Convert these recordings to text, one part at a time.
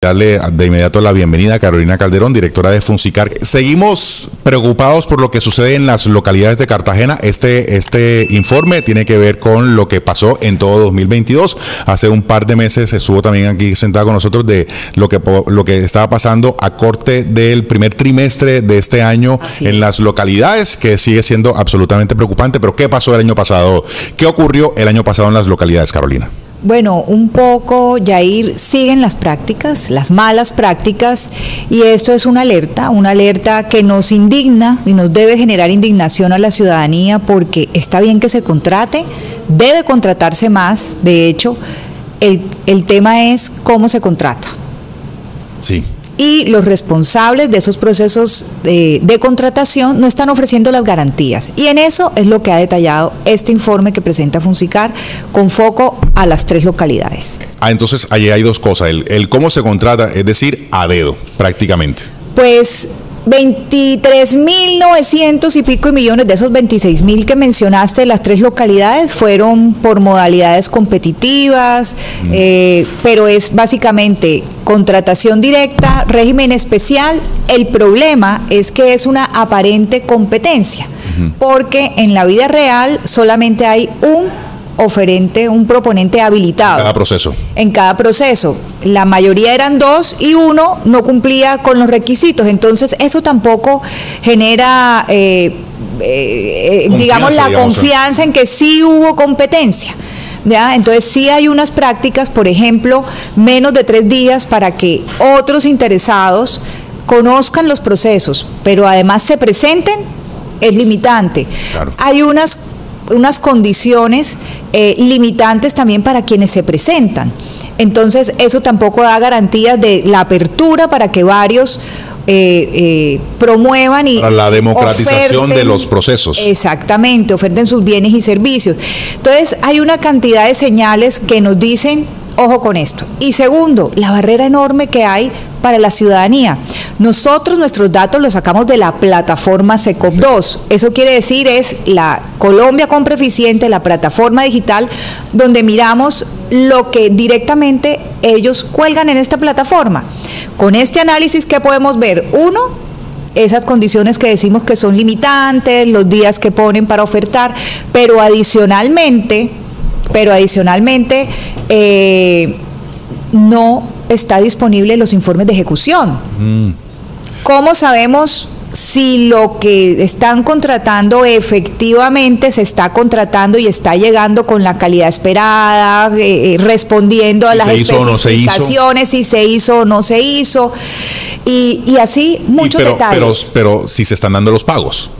Darle de inmediato la bienvenida a Carolina Calderón, directora de Funsicar. Seguimos preocupados por lo que sucede en las localidades de Cartagena. Este informe tiene que ver con lo que pasó en todo 2022. Hace un par de meses estuvo también aquí sentado con nosotros de lo que estaba pasando a corte del primer trimestre de este año en las localidades, que sigue siendo absolutamente preocupante. Pero ¿qué pasó el año pasado? ¿Qué ocurrió el año pasado en las localidades, Carolina? Bueno, un poco, Yair, siguen las prácticas, las malas prácticas, y esto es una alerta que nos indigna y nos debe generar indignación a la ciudadanía, porque está bien que se contrate, debe contratarse más. De hecho, el tema es cómo se contrata. Sí. Y los responsables de esos procesos de contratación no están ofreciendo las garantías. Y en eso es lo que ha detallado este informe que presenta Funsicar, con foco a las 3 localidades. Entonces allí hay dos cosas, el cómo se contrata, es decir, a dedo, prácticamente. Pues 23.900 y pico de millones de esos 26.000 que mencionaste, las 3 localidades, fueron por modalidades competitivas, pero es básicamente contratación directa, régimen especial. El problema es que es una aparente competencia, porque en la vida real solamente hay un proponente habilitado. En cada proceso. La mayoría eran 2 y uno no cumplía con los requisitos. Entonces, eso tampoco genera, digamos, confianza en que sí hubo competencia. ¿Ya? Entonces, sí hay unas prácticas, por ejemplo, menos de 3 días para que otros interesados conozcan los procesos, pero además se presenten, es limitante. Claro. Hay unas condiciones limitantes también para quienes se presentan. Entonces, eso tampoco da garantías de la apertura para que varios promuevan y para la democratización de los procesos. Exactamente, oferten sus bienes y servicios. Entonces, hay una cantidad de señales que nos dicen, ojo con esto. Y segundo, la barrera enorme que hay para la ciudadanía. Nosotros nuestros datos los sacamos de la plataforma SECOP2. Eso quiere decir, es la Colombia Compra Eficiente, la plataforma digital, donde miramos lo que directamente ellos cuelgan en esta plataforma. Con este análisis, ¿qué podemos ver? Uno, esas condiciones que decimos que son limitantes, los días que ponen para ofertar, pero adicionalmente no está disponible los informes de ejecución. ¿Cómo sabemos si lo que están contratando efectivamente se está contratando y está llegando con la calidad esperada, respondiendo a las especificaciones, si se hizo o no se hizo, y así muchos detalles? Pero si se están dando los pagos.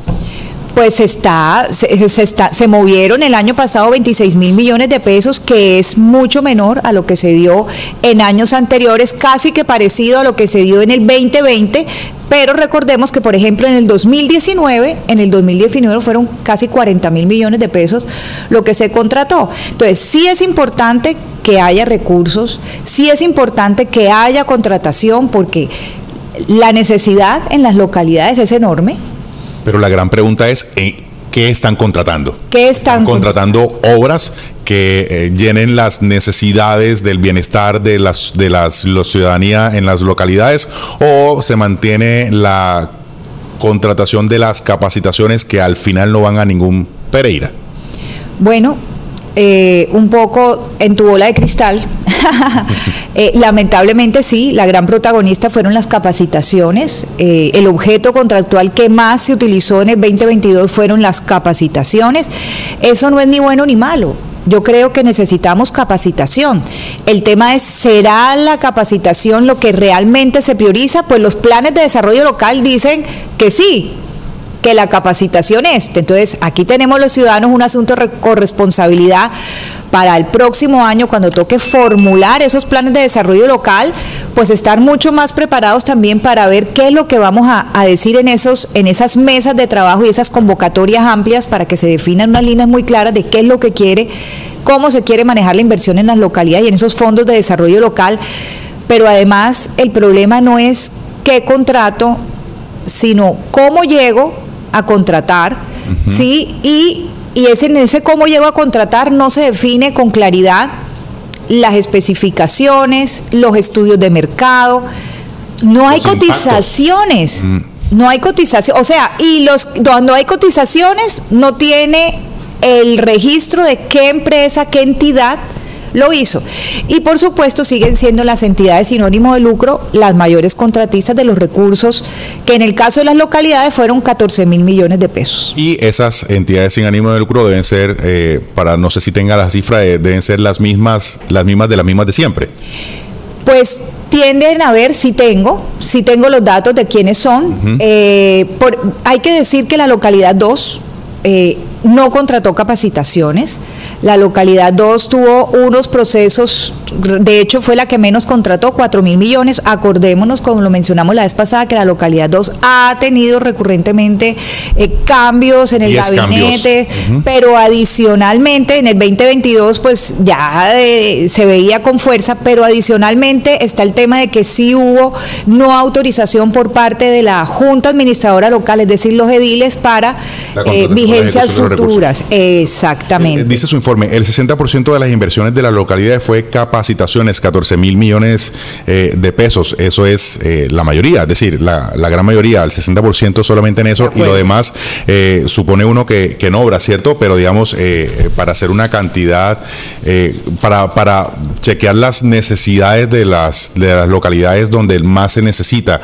Pues se movieron el año pasado 26.000 millones de pesos, que es mucho menor a lo que se dio en años anteriores, casi que parecido a lo que se dio en el 2020, pero recordemos que, por ejemplo, en el 2019 fueron casi 40.000 millones de pesos lo que se contrató. Entonces, sí es importante que haya recursos, sí es importante que haya contratación, porque la necesidad en las localidades es enorme. Pero la gran pregunta es, ¿qué están contratando? ¿Qué están contratando? Obras que llenen las necesidades del bienestar de la ciudadanía en las localidades, o se mantiene la contratación de las capacitaciones que al final no van a ningún Pereira? Bueno, un poco en tu bola de cristal. Lamentablemente sí, la gran protagonista fueron las capacitaciones. El objeto contractual que más se utilizó en el 2022 fueron las capacitaciones. Eso no es ni bueno ni malo. Yo creo que necesitamos capacitación. El tema es, ¿será la capacitación lo que realmente se prioriza? Pues los planes de desarrollo local dicen que sí, que la capacitación es. Entonces, aquí tenemos los ciudadanos un asunto de corresponsabilidad para el próximo año, cuando toque formular esos planes de desarrollo local, pues estar mucho más preparados también para ver qué es lo que vamos a decir en esas mesas de trabajo y esas convocatorias amplias, para que se definan unas líneas muy claras de qué es lo que quiere, cómo se quiere manejar la inversión en las localidades y en esos fondos de desarrollo local. Pero además, el problema no es qué contrato, sino cómo llego a contratar, ¿sí? Y en ese cómo llego a contratar no se define con claridad las especificaciones, los estudios de mercado. No hay cotizaciones. No hay cotización, o sea, cuando hay cotizaciones no tiene el registro de qué empresa, qué entidad lo hizo. Y por supuesto siguen siendo las entidades sin ánimo de lucro las mayores contratistas de los recursos, que en el caso de las localidades fueron 14.000 millones de pesos. Y esas entidades sin ánimo de lucro deben ser, para no sé si tenga la cifra, deben ser las mismas de siempre. Pues tienden a ver, si tengo los datos de quiénes son. Hay que decir que la localidad 2 no contrató capacitaciones. La localidad 2 tuvo unos procesos, de hecho fue la que menos contrató, 4.000 millones. Acordémonos, como lo mencionamos la vez pasada, que la localidad 2 ha tenido recurrentemente cambios en el gabinete, pero adicionalmente en el 2022 pues ya se veía con fuerza, pero adicionalmente está el tema de que sí hubo no autorización por parte de la Junta Administradora Local, es decir, los ediles, para vigencias futuras. Exactamente. Dice su informe, el 60% de las inversiones de las localidades fue capacitaciones, 14.000 millones de pesos. Eso es la mayoría, es decir, la gran mayoría, el 60% solamente en eso, y lo demás supone uno que no obra, ¿cierto? Pero digamos, para hacer una cantidad, para chequear las necesidades de las localidades donde más se necesita.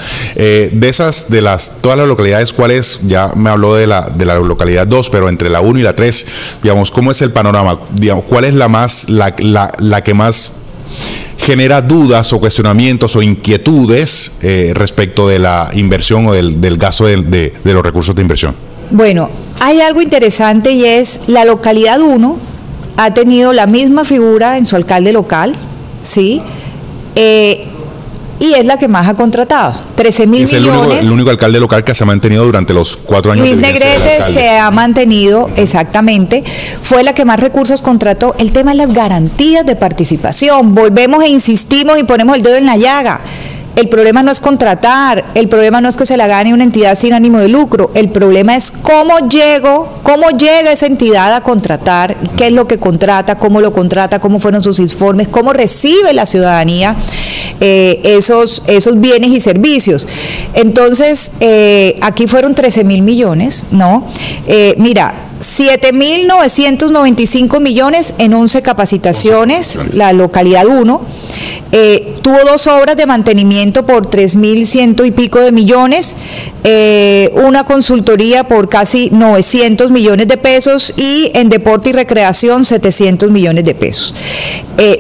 Todas las localidades, ¿cuáles? Ya me habló de la localidad 2, pero entre la 1 y la 3, digamos, ¿cómo es el panorama? Digamos, ¿cuál es la que más genera dudas o cuestionamientos o inquietudes respecto de la inversión o del gasto de los recursos de inversión? Bueno, hay algo interesante, y es la localidad 1 ha tenido la misma figura en su alcalde local, ¿sí? Y es la que más ha contratado, 13.000 millones. Es el único alcalde local que se ha mantenido durante los 4 años. Luis Negrete se ha mantenido, exactamente, fue la que más recursos contrató. El tema de las garantías de participación, volvemos e insistimos y ponemos el dedo en la llaga. El problema no es contratar, el problema no es que se la gane una entidad sin ánimo de lucro, el problema es cómo llega esa entidad a contratar, qué es lo que contrata, cómo lo contrata, cómo fueron sus informes, cómo recibe la ciudadanía esos bienes y servicios. Entonces, aquí fueron 13.000 millones, ¿no? Mira, 7.995 millones en 11 capacitaciones, la localidad 1. Tuvo 2 obras de mantenimiento por 3.100 y pico de millones, una consultoría por casi 900 millones de pesos, y en deporte y recreación 700 millones de pesos.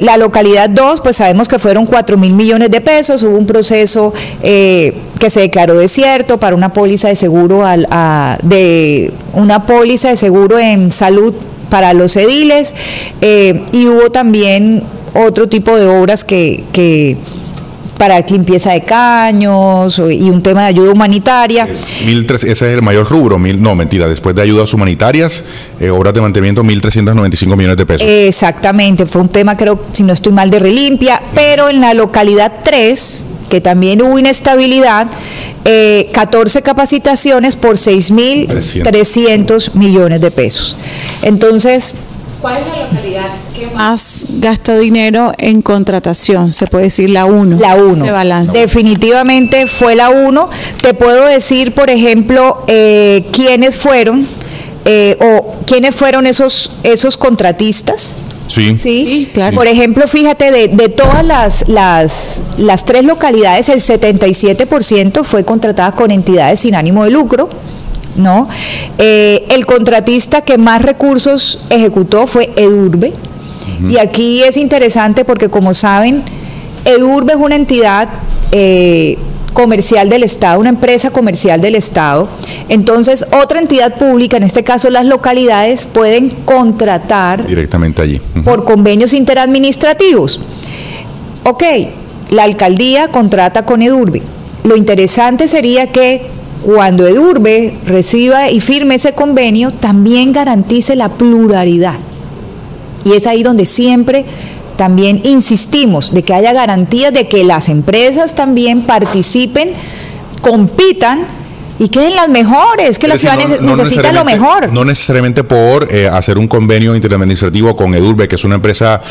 La localidad 2, pues sabemos que fueron 4.000 millones de pesos, hubo un proceso que se declaró desierto para una póliza de seguro en salud para los ediles, y hubo también otro tipo de obras que para limpieza de caños y un tema de ayuda humanitaria. Ese es el mayor rubro, después de ayudas humanitarias, obras de mantenimiento, 1.395 millones de pesos. Exactamente, fue un tema, creo, si no estoy mal, de relimpia, pero en la localidad 3, que también hubo inestabilidad, 14 capacitaciones por 6.300 millones de pesos. Entonces, ¿cuál es la localidad que más gastó dinero en contratación? Se puede decir la 1. La 1. De balance. Definitivamente fue la 1. Te puedo decir, por ejemplo, quiénes fueron esos contratistas. Sí, claro. Por ejemplo, fíjate, de todas las 3 localidades, el 77% fue contratada con entidades sin ánimo de lucro, ¿no? El contratista que más recursos ejecutó fue Edurbe. Y aquí es interesante porque, como saben, Edurbe es una entidad comercial del Estado, una empresa comercial del Estado. Entonces, otra entidad pública, en este caso las localidades, pueden contratar directamente allí por convenios interadministrativos. Ok, la alcaldía contrata con Edurbe. Lo interesante sería que cuando Edurbe reciba y firme ese convenio, también garantice la pluralidad. Y es ahí donde siempre también insistimos, de que haya garantías de que las empresas también participen, compitan y queden las mejores, que la ciudad necesita lo mejor. No necesariamente por hacer un convenio interadministrativo con Edurbe, que es una empresa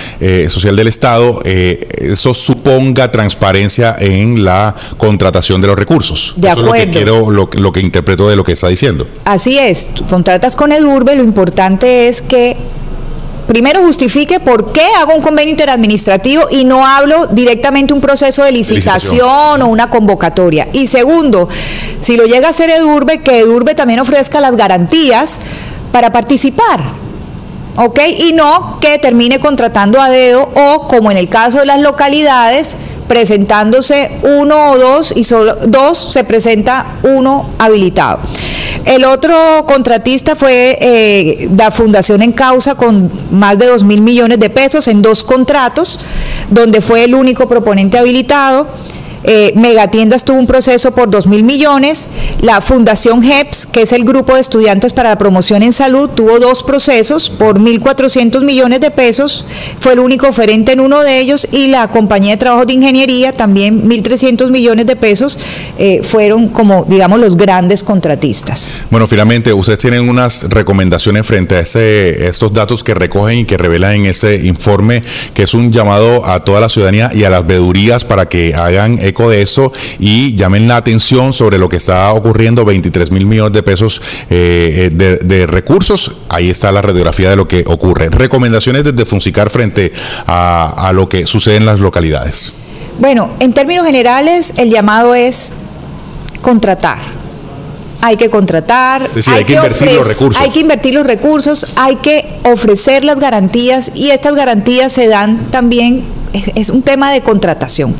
social del Estado, eso suponga transparencia en la contratación de los recursos. De acuerdo. Eso es lo que interpreto de lo que está diciendo. Así es, tú contratas con Edurbe, lo importante es que primero justifique por qué hago un convenio interadministrativo y no hablo directamente un proceso de licitación o una convocatoria. Y segundo, si lo llega a hacer Edurbe, que Edurbe también ofrezca las garantías para participar, ¿ok? Y no que termine contratando a dedo o, como en el caso de las localidades, presentándose uno o dos y solo dos se presenta uno habilitado. El otro contratista fue la Fundación En Causa, con más de 2.000 millones de pesos en 2 contratos, donde fue el único proponente habilitado. Megatiendas tuvo un proceso por 2.000 millones, la Fundación GEPS, que es el Grupo de Estudiantes para la Promoción en Salud, tuvo 2 procesos por 1.400 millones de pesos, fue el único oferente en uno de ellos, y la Compañía de Trabajos de Ingeniería, también 1.300 millones de pesos, fueron como, digamos, los grandes contratistas. Bueno, finalmente, ustedes tienen unas recomendaciones frente a estos datos que recogen y que revelan en ese informe, que es un llamado a toda la ciudadanía y a las veedurías para que hagan de eso y llamen la atención sobre lo que está ocurriendo. 23.000 millones de pesos de recursos. Ahí está la radiografía de lo que ocurre. Recomendaciones desde Funsicar frente a lo que sucede en las localidades. Bueno, en términos generales, el llamado es contratar. Hay que contratar, es decir, hay que invertir los recursos. Hay que invertir los recursos, hay que ofrecer las garantías, y estas garantías se dan también. Es un tema de contratación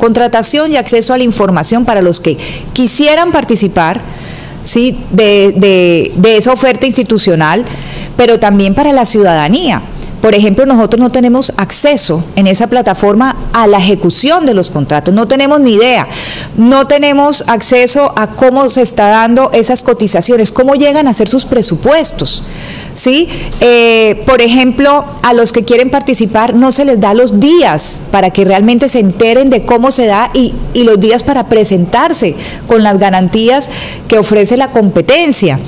y acceso a la información para los que quisieran participar, ¿sí?, de esa oferta institucional, pero también para la ciudadanía. Por ejemplo, nosotros no tenemos acceso en esa plataforma a la ejecución de los contratos, no tenemos ni idea, no tenemos acceso a cómo se está dando esas cotizaciones, cómo llegan a ser sus presupuestos, ¿sí? Por ejemplo, a los que quieren participar no se les da los días para que realmente se enteren de cómo se da y los días para presentarse con las garantías que ofrece la competencia.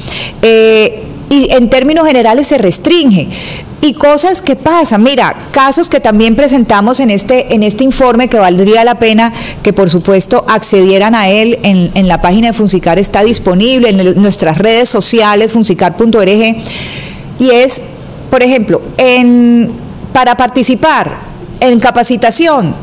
Y en términos generales se restringe. Y cosas que pasan, mira, casos que también presentamos en este informe, que valdría la pena que por supuesto accedieran a él en la página de Funsicar, está disponible en nuestras redes sociales, funsicar.org, y es, por ejemplo, para participar en capacitación,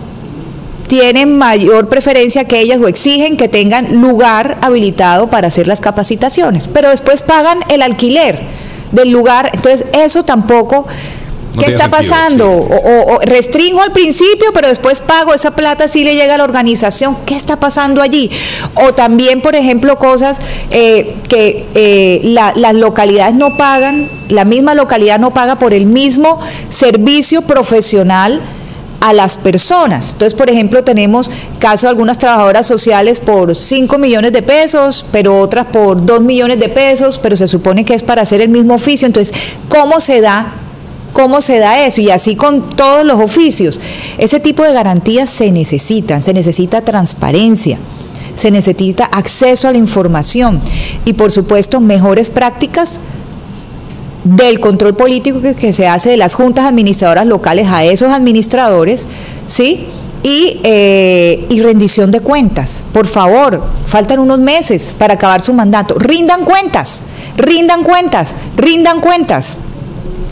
tienen mayor preferencia que ellas, o exigen que tengan lugar habilitado para hacer las capacitaciones, pero después pagan el alquiler del lugar. Entonces eso tampoco, ¿qué está pasando? Sí. O restringo al principio, pero después pago, esa plata sí le llega a la organización. ¿Qué está pasando allí? O también, por ejemplo, cosas que las localidades no pagan, la misma localidad no paga por el mismo servicio profesional a las personas. Entonces, por ejemplo, tenemos caso de algunas trabajadoras sociales por 5 millones de pesos, pero otras por 2 millones de pesos, pero se supone que es para hacer el mismo oficio. Entonces, ¿cómo se da eso? Y así con todos los oficios. Ese tipo de garantías se necesita transparencia, se necesita acceso a la información y, por supuesto, mejores prácticas del control político que se hace de las juntas administradoras locales a esos administradores, ¿sí? Y rendición de cuentas. Por favor, faltan unos meses para acabar su mandato. Rindan cuentas.